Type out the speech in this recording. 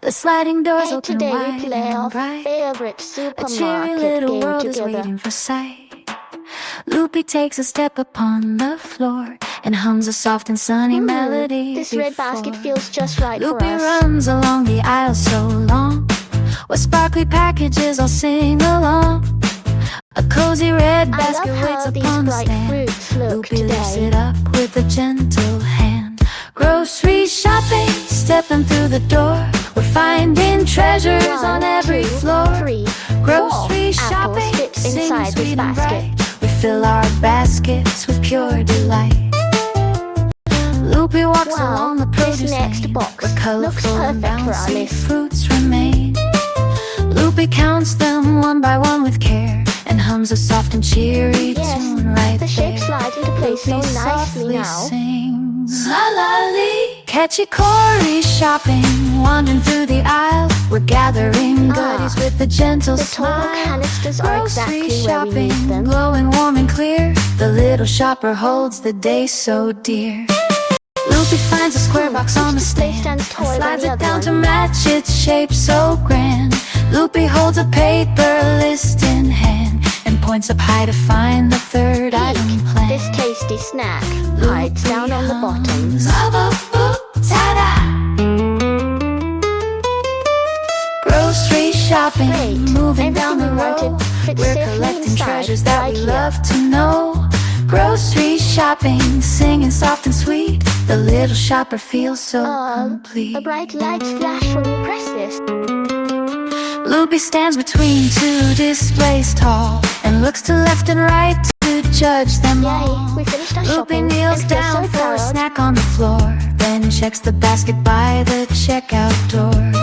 The sliding doors Hey, open today wide we play and our bright. favorite A cheery supermarket little game world is together. waiting for sight. Lupi takes a step upon the floor and hums a soft and sunny melody. This red basket feels just right for Lupi us. runs along the aisle so long, with sparkly packages all sing along. A cozy red basket waits upon the stand. Lupi lifts it up with a gentle hand. Grocery shopping, stepping through the door, we're finding treasures on every floor. Grocery shopping, singing sweet and bright, we fill our baskets with pure delight. Lupi walks along the produce lane, where colorful and bouncy fruits remain. Lupi counts them one by one with care, and hums a soft and cheery tune right the shapes slide into place so Lupi nicely softly now. sings, la la lee. Catchy Cory shopping, wandering through the aisle, we're gathering goodies with a gentle smile. The tall canisters are Grocery exactly where we need shopping, them. glowing warm and clear, the little shopper holds the day so dear. Lupi finds a square box on the stand and slides it down to match its shape so grand. Lupi holds a paper list in hand and points up high to find the third item planned. This tasty snack hides down on the bottom. Ta-da! Grocery shopping, moving down the road, we're collecting treasures that we love to know. Grocery shopping, singing soft and sweet, the little shopper feels so complete. A bright light flash when you press this. Lupi stands between two displays tall and looks to left and right to judge them all. We finished our Lupi shopping kneels and feels down so for a proud. snack on the floor, then checks the basket by the checkout door.